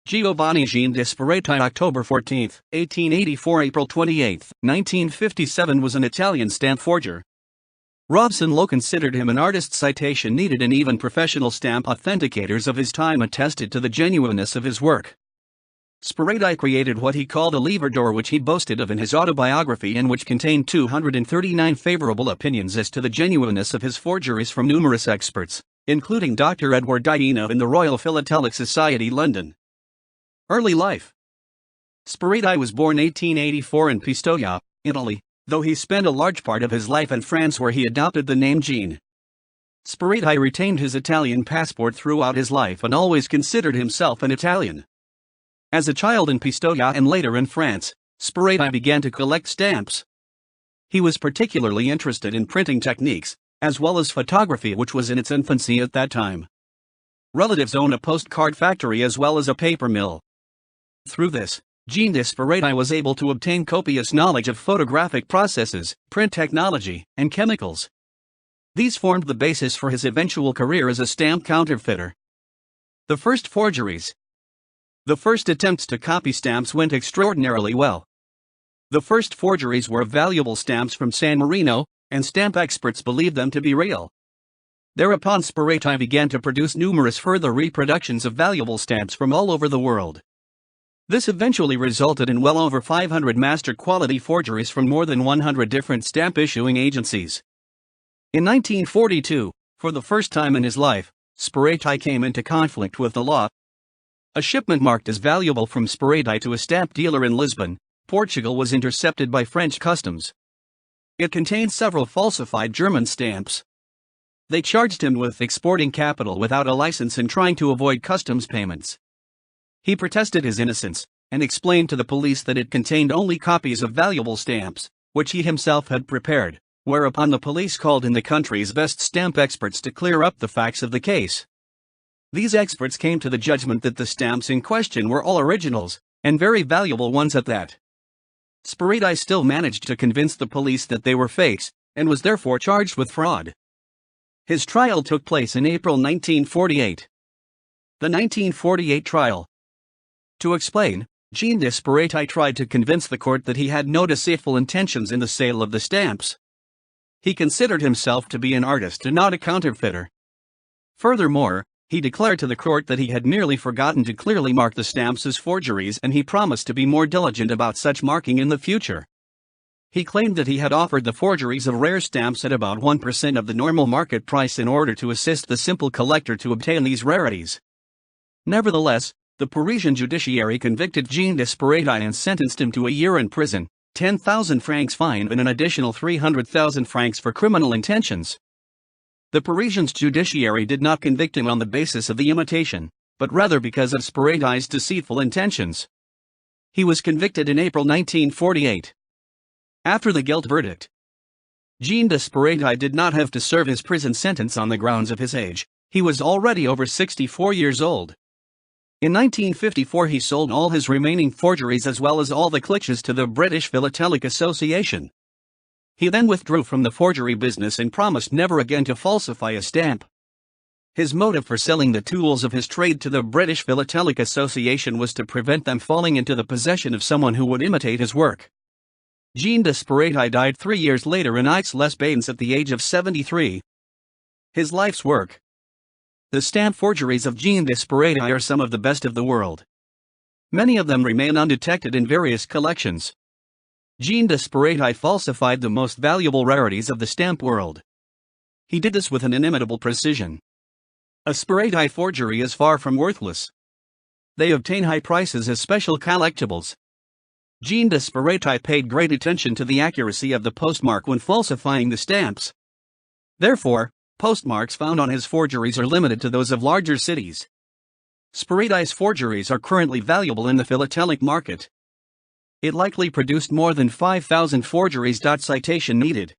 Giovanni Jean de Sperati, October 14, 1884 – April 28, 1957 was an Italian stamp forger. Robson Lowe considered him an artist. Citation needed, and even professional stamp authenticators of his time attested to the genuineness of his work. Sperati created what he called a lever door, which he boasted of in his autobiography, and which contained 239 favorable opinions as to the genuineness of his forgeries from numerous experts, including Dr. Edward Dino in the Royal Philatelic Society, London. Early life. Sperati was born 1884 in Pistoia, Italy, though he spent a large part of his life in France, where he adopted the name Jean. Sperati retained his Italian passport throughout his life and always considered himself an Italian. As a child in Pistoia and later in France, Sperati began to collect stamps. He was particularly interested in printing techniques, as well as photography, which was in its infancy at that time. Relatives owned a postcard factory as well as a paper mill. Through this, Jean de Sperati was able to obtain copious knowledge of photographic processes, print technology, and chemicals. These formed the basis for his eventual career as a stamp counterfeiter. The first forgeries. The first attempts to copy stamps went extraordinarily well. The first forgeries were valuable stamps from San Marino, and stamp experts believed them to be real. Thereupon Sperati began to produce numerous further reproductions of valuable stamps from all over the world. This eventually resulted in well over 500 master-quality forgeries from more than 100 different stamp-issuing agencies. In 1942, for the first time in his life, Sperati came into conflict with the law. A shipment marked as valuable from Sperati to a stamp dealer in Lisbon, Portugal, was intercepted by French customs. It contained several falsified German stamps. They charged him with exporting capital without a license and trying to avoid customs payments. He protested his innocence, and explained to the police that it contained only copies of valuable stamps, which he himself had prepared, whereupon the police called in the country's best stamp experts to clear up the facts of the case. These experts came to the judgment that the stamps in question were all originals, and very valuable ones at that. Sperati still managed to convince the police that they were fakes, and was therefore charged with fraud. His trial took place in April 1948. The 1948 trial. To explain, Jean de Sperati tried to convince the court that he had no deceitful intentions in the sale of the stamps. He considered himself to be an artist and not a counterfeiter. Furthermore, he declared to the court that he had merely forgotten to clearly mark the stamps as forgeries, and he promised to be more diligent about such marking in the future. He claimed that he had offered the forgeries of rare stamps at about 1% of the normal market price in order to assist the simple collector to obtain these rarities. Nevertheless, the Parisian judiciary convicted Jean de Sperati and sentenced him to a year in prison, 10,000 francs fine, and an additional 300,000 francs for criminal intentions. The Parisian judiciary did not convict him on the basis of the imitation, but rather because of Sperati's deceitful intentions. He was convicted in April 1948. After the guilt verdict, Jean de Sperati did not have to serve his prison sentence on the grounds of his age. He was already over 64 years old. In 1954 he sold all his remaining forgeries as well as all the cliches to the British Philatelic Association. He then withdrew from the forgery business and promised never again to falsify a stamp. His motive for selling the tools of his trade to the British Philatelic Association was to prevent them falling into the possession of someone who would imitate his work. Jean de Sperati died 3 years later in Aix-les-Bains at the age of 73. His life's work. The stamp forgeries of Jean de Sperati are some of the best of the world. Many of them remain undetected in various collections. Jean de Sperati falsified the most valuable rarities of the stamp world. He did this with an inimitable precision. A Sperati forgery is far from worthless. They obtain high prices as special collectibles. Jean de Sperati paid great attention to the accuracy of the postmark when falsifying the stamps. Therefore, postmarks found on his forgeries are limited to those of larger cities. Sperati's forgeries are currently valuable in the philatelic market. It likely produced more than 5,000 forgeries. Citation needed.